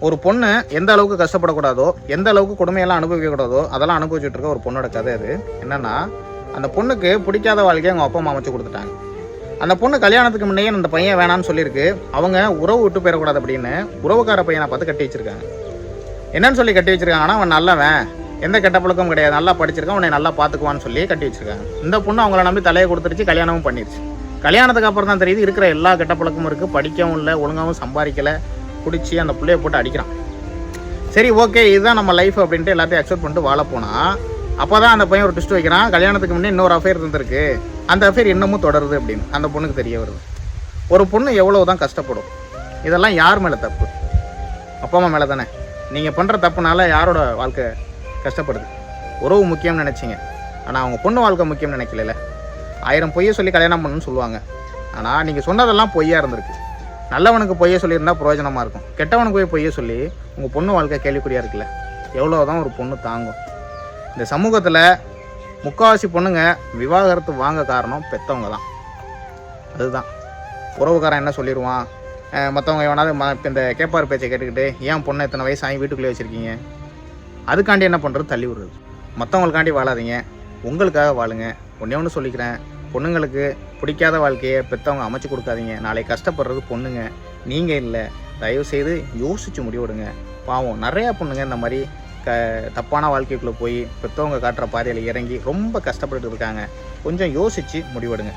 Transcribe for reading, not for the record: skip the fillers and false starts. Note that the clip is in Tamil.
ஒரு பொண்ணு எந்த அளவுக்கு கஷ்டப்படக்கூடாதோ, எந்த அளவுக்கு கொடுமையெல்லாம் அனுபவிக்கக்கூடாதோ அதெல்லாம் அனுபவிச்சுட்டு இருக்க ஒரு பொண்ணோட கதை அது. என்னன்னா, அந்த பொண்ணுக்கு பிடிக்காத வாழ்க்கையை அவங்க அப்பா அம்மா அமைச்சு கொடுத்துட்டாங்க. அந்த பொண்ணு கல்யாணத்துக்கு முன்னையே அந்த பையன் வேணான்னு சொல்லியிருக்கு. அவங்க உறவு விட்டு போயிடக்கூடாது அப்படின்னு உறவுக்கார பையனை பார்த்து கட்டி வச்சிருக்காங்க. என்னன்னு சொல்லி கட்டி வச்சிருக்காங்கன்னா, அவன் நல்லவன், எந்த கெட்ட பழக்கமும் கிடையாது, நல்லா படிச்சிருக்கான், உன்னை நல்லா பார்த்துக்குவான்னு சொல்லி கட்டி வச்சிருக்காங்க. இந்த பொண்ணு அவங்கள நம்பி தலையை கொடுத்துருச்சு, கல்யாணமும் பண்ணிடுச்சு. கல்யாணத்துக்கு அப்புறம் தான் தெரியுது இருக்கிற எல்லா கெட்ட பழக்கமும் இருக்குது. படிக்கவும் இல்லை, ஒழுங்காகவும் சம்பாதிக்கலை, குடிச்சு அந்த பிள்ளைய போட்டு அடிக்கிறான். சரி, ஓகே, இதுதான் நம்ம லைஃப் அப்படின்ட்டு எல்லாத்தையும் அக்செப்ட் பண்ணிட்டு வாழ போனால், அப்போ தான் அந்த பையன் ஒரு ட்விஸ்ட் வைக்கிறான். கல்யாணத்துக்கு முன்னே இன்னொரு அஃபேர் இருந்திருக்கு, அந்த அஃபேர் இன்னமும் தொடருது அப்படின்னு அந்த பொண்ணுக்கு தெரிய வருது. ஒரு பொண்ணு எவ்வளோ தான் கஷ்டப்படும். இதெல்லாம் யார் மேலே தப்பு? அப்பா அம்மா மேலே தானே. நீங்கள் பண்ணுற தப்புனால யாரோட வாழ்க்கை கஷ்டப்படுது? உறவு முக்கியம்னு நினச்சிங்க, ஆனால் அவங்க பொண்ணு வாழ்க்கை முக்கியம்னு நினைக்கல. 1000 பொய்யை சொல்லி கல்யாணம் பண்ணணும்னு சொல்லுவாங்க. ஆனால் நீங்கள் சொன்னதெல்லாம் பொய்யா இருந்திருக்கு. நல்லவனுக்கு பொய்யை சொல்லியிருந்தா பிரயோஜனமாக இருக்கும். கெட்டவனுக்கு போய் பொய்யை சொல்லி உங்கள் பொண்ணு வாழ்க்கை கேள்விக்குறியாக இருக்குல்ல. எவ்வளோ தான் ஒரு பொண்ணு தாங்கும்? இந்த சமூகத்தில் முக்கால்வாசி பொண்ணுங்க விவாகரத்து வாங்க காரணம் பெற்றவங்க தான். அதுதான் உறவுக்காரன் என்ன சொல்லிடுவான், மற்றவங்க எவனாவது இந்த கேப்பார் பேச்சை கேட்டுக்கிட்டு ஏன் பொண்ணை எத்தனை வயசு ஆகி வீட்டுக்குள்ளே வச்சுருக்கீங்க, அதுக்காண்டி என்ன பண்ணுறது, தள்ளி விடுறது. மற்றவங்களுக்காண்டி வாழாதீங்க, உங்களுக்காக வாழுங்க. ஒன்று சொல்லிக்கிறேன், பொண்ணுங்களுக்கு பிடிக்காத வாழ்க்கையை பெற்றவங்க அமைச்சு கொடுக்காதீங்க. நாளைக்கு கஷ்டப்படுறது பொண்ணுங்க, நீங்கள் இல்லை. தயவுசெய்து யோசித்து முடிவெடுங்க. பாவம் நிறையா பொண்ணுங்க இந்த மாதிரி தப்பான வாழ்க்கைக்குள்ளே போய் பெற்றவங்க காட்டுற பாதையில் இறங்கி ரொம்ப கஷ்டப்பட்டு இருக்காங்க. கொஞ்சம் யோசித்து முடிவெடுங்க.